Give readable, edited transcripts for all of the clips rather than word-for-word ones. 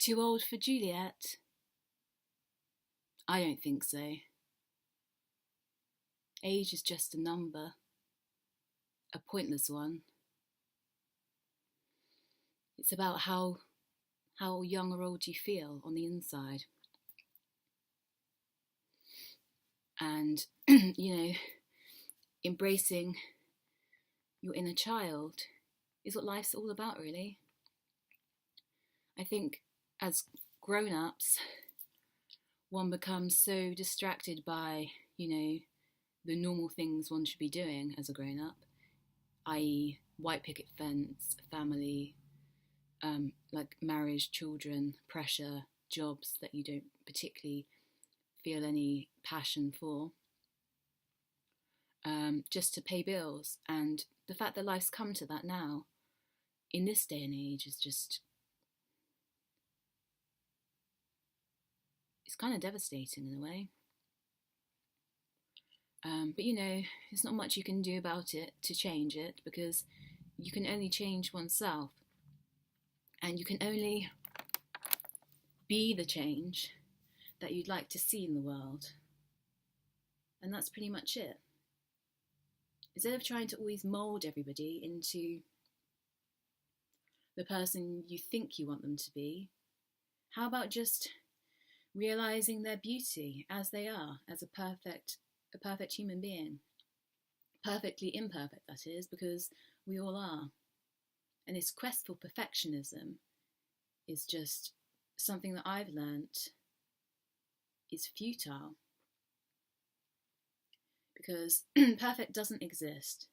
Too old for Juliet? I don't think so. Age is just a number, a pointless one. It's about how young or old you feel on the inside. And, embracing your inner child is what life's all about, really. I think as grown-ups, one becomes so distracted by, the normal things one should be doing as a grown-up, i.e. white picket fence, family, like marriage, children, pressure, jobs that you don't particularly feel any passion for, just to pay bills. And the fact that life's come to that now, in this day and age, is just, it's kind of devastating in a way. But there's not much you can do about it to change it, because you can only change oneself, and you can only be the change that you'd like to see in the world. And that's pretty much it. Instead of trying to always mould everybody into the person you think you want them to be, how about just realising their beauty as they are, as a perfect human being. Perfectly imperfect, that is, because we all are. And this quest for perfectionism is just something that I've learnt is futile. Because perfect doesn't exist.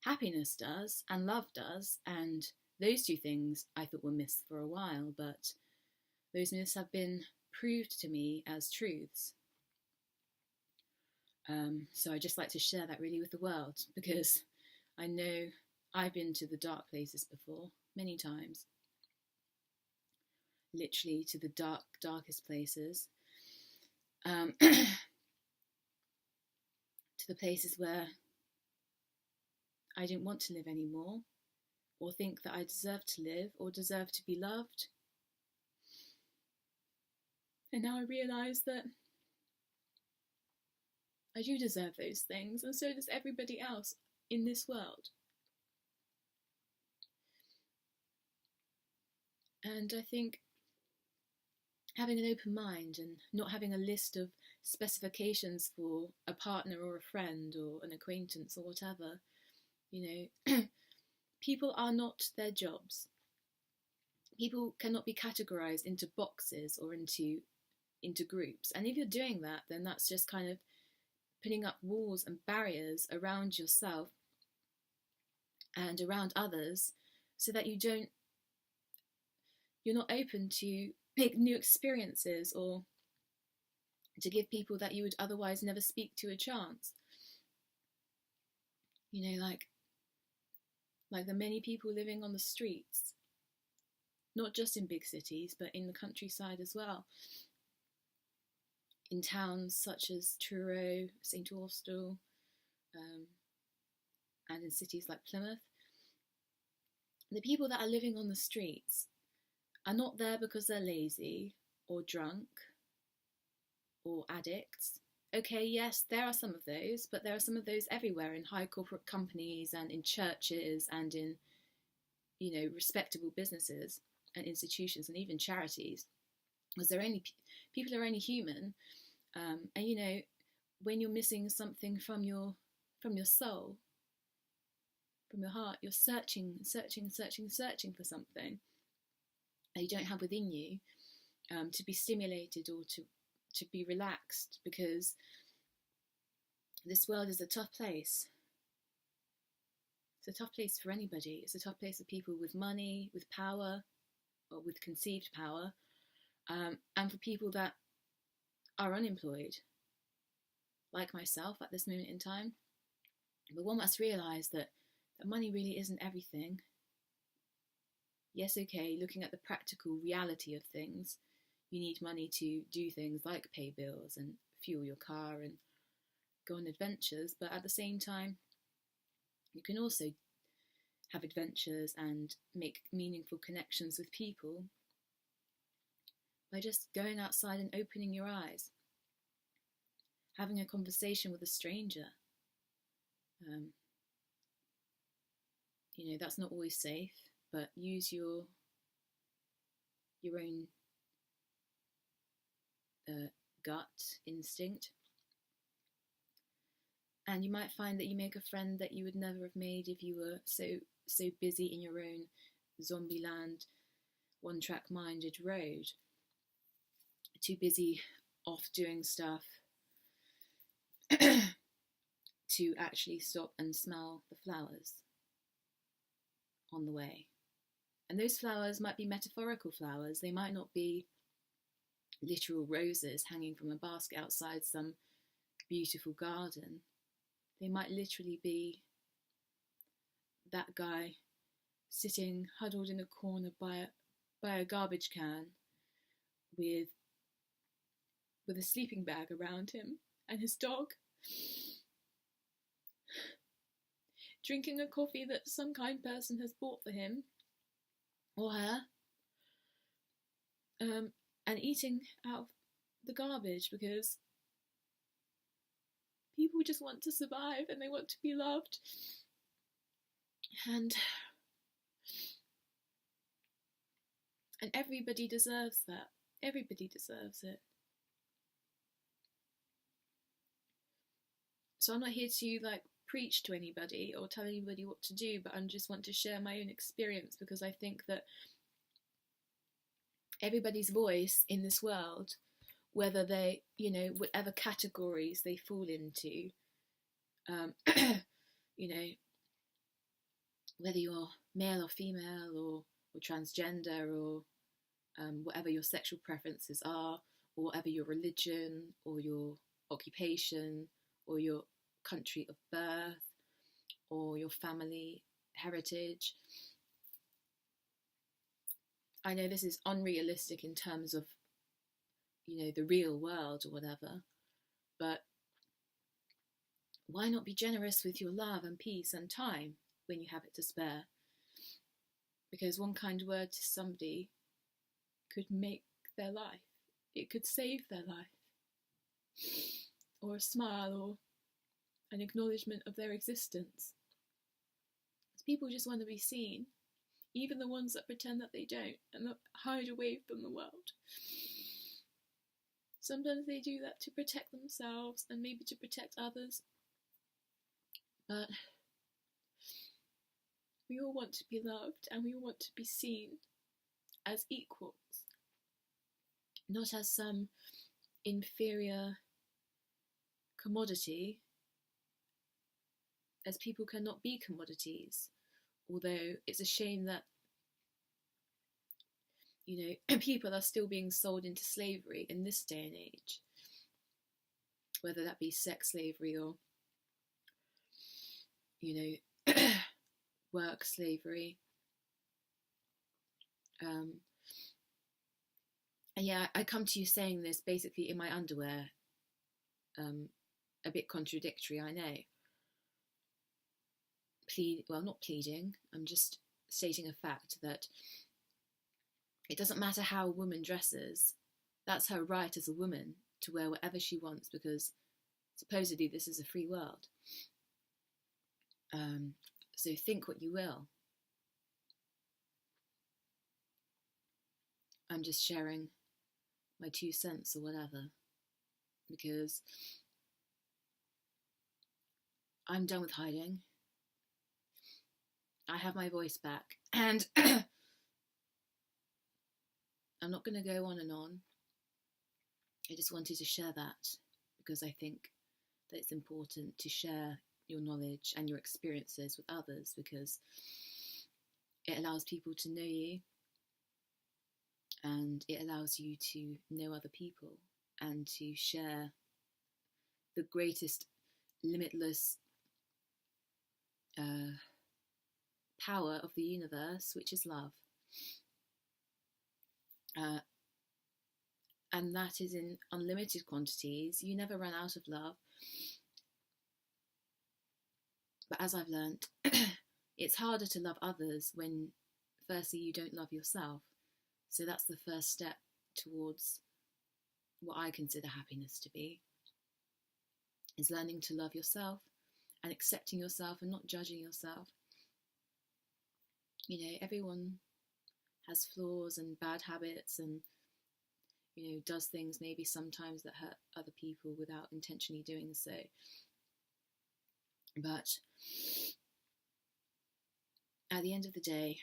Happiness does, and love does, and those two things I thought were myths for a while, but those myths have been proved to me as truths. So I just like to share that really with the world, because I know I've been to the dark places before, many times. Literally to the darkest places. To the places where I didn't want to live anymore, or think that I deserved to live, or deserve to be loved. And now I realise that I do deserve those things, and so does everybody else in this world. And I think having an open mind and not having a list of specifications for a partner or a friend or an acquaintance or whatever, people are not their jobs. People cannot be categorised into boxes or into groups. And if you're doing that, then that's just kind of putting up walls and barriers around yourself and around others, so that you're not open to make new experiences or to give people that you would otherwise never speak to a chance. Like the many people living on the streets, not just in big cities, but in the countryside as well. In towns such as Truro, St Austell, and in cities like Plymouth. The people that are living on the streets are not there because they're lazy or drunk or addicts. Okay, yes, there are some of those, but there are some of those everywhere, in high corporate companies and in churches and in, respectable businesses and institutions and even charities. Because people are only human, and when you're missing something from your soul, from your heart, you're searching for something that you don't have within you, to be stimulated or to be relaxed, because this world is a tough place. It's a tough place for anybody. It's a tough place for people with money, with power, or with conceived power, and for people that are unemployed, like myself at this moment in time. But one must realise that money really isn't everything. Yes, okay, looking at the practical reality of things, you need money to do things like pay bills and fuel your car and go on adventures, but at the same time, you can also have adventures and make meaningful connections with people by just going outside and opening your eyes, having a conversation with a stranger. That's not always safe, but use your own gut instinct, and you might find that you make a friend that you would never have made if you were so busy in your own zombie land, one-track minded road, too busy off doing stuff to actually stop and smell the flowers on the way. And those flowers might be metaphorical flowers. They might not be literal roses hanging from a basket outside some beautiful garden. They might literally be that guy sitting huddled in a corner by a garbage can with a sleeping bag around him and his dog, drinking a coffee that some kind person has bought for him or her, and eating out of the garbage, because people just want to survive and they want to be loved, and everybody deserves that. Everybody deserves it. So I'm not here to preach to anybody or tell anybody what to do, but I just want to share my own experience, because I think that everybody's voice in this world, whether they, whatever categories they fall into, whether you're male or female or transgender or whatever your sexual preferences are, or whatever your religion or your occupation or your country of birth or your family heritage. I know this is unrealistic in terms of, the real world or whatever, but why not be generous with your love and peace and time when you have it to spare? Because one kind word to somebody could make their life. It could save their life. Or a smile, or an acknowledgement of their existence. People just want to be seen, even the ones that pretend that they don't and that hide away from the world. Sometimes they do that to protect themselves and maybe to protect others, but we all want to be loved and we all want to be seen as equals, not as some inferior commodity, as people cannot be commodities. Although it's a shame that, people are still being sold into slavery in this day and age, whether that be sex slavery or, work slavery. And yeah, I come to you saying this basically in my underwear, a bit contradictory, I know. Not pleading, I'm just stating a fact that it doesn't matter how a woman dresses. That's her right as a woman to wear whatever she wants, because supposedly this is a free world. So think what you will. I'm just sharing my 2 cents or whatever, because I'm done with hiding. I have my voice back, and I'm not going to go on and on. I just wanted to share that because I think that it's important to share your knowledge and your experiences with others, because it allows people to know you and it allows you to know other people and to share the greatest limitless power of the universe, which is love. And that is in unlimited quantities. You never run out of love. But as I've learnt, it's harder to love others when, firstly, you don't love yourself. So that's the first step towards what I consider happiness to be, is learning to love yourself and accepting yourself and not judging yourself. You know, everyone has flaws and bad habits and, you know, does things maybe sometimes that hurt other people without intentionally doing so. But at the end of the day,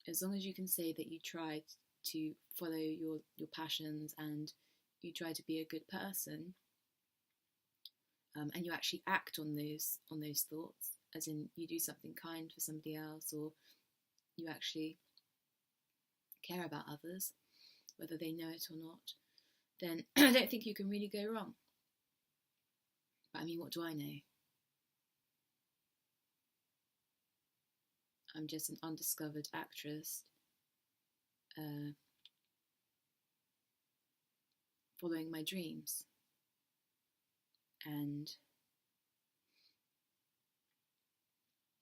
as long as you can say that you tried to follow your passions and you try to be a good person, and you actually act on those thoughts, as in you do something kind for somebody else, or you actually care about others, whether they know it or not, then I don't think you can really go wrong. But I mean, what do I know? I'm just an undiscovered actress following my dreams and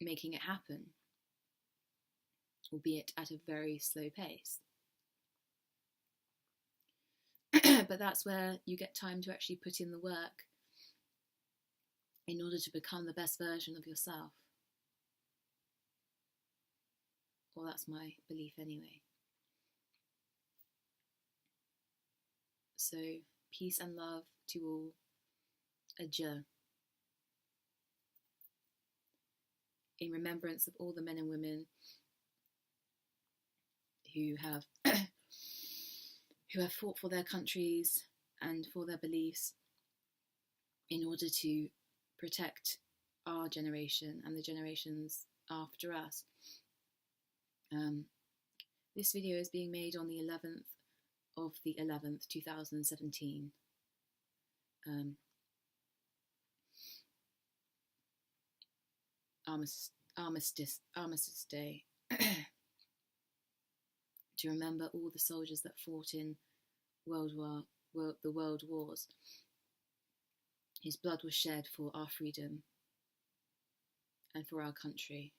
making it happen, albeit at a very slow pace. But that's where you get time to actually put in the work in order to become the best version of yourself. Well, that's my belief anyway. So, peace and love to all. Adieu. In remembrance of all the men and women who have who have fought for their countries and for their beliefs in order to protect our generation and the generations after us. This video is being made on the 11th of the 11th, 2017. Armistice Day, to remember all the soldiers that fought in the world wars, whose blood was shed for our freedom and for our country,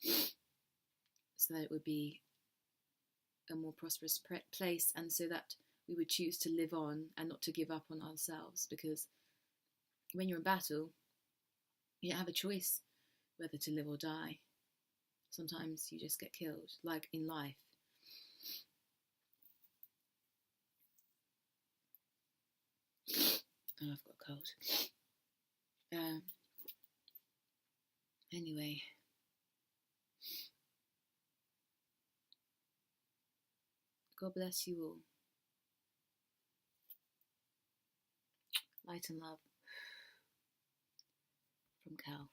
so that it would be a more prosperous place, and so that we would choose to live on and not to give up on ourselves. Because when you're in battle, you don't have a choice whether to live or die. Sometimes you just get killed, like in life. Oh, I've got a cold. Anyway, God bless you all. Light and love from Cal.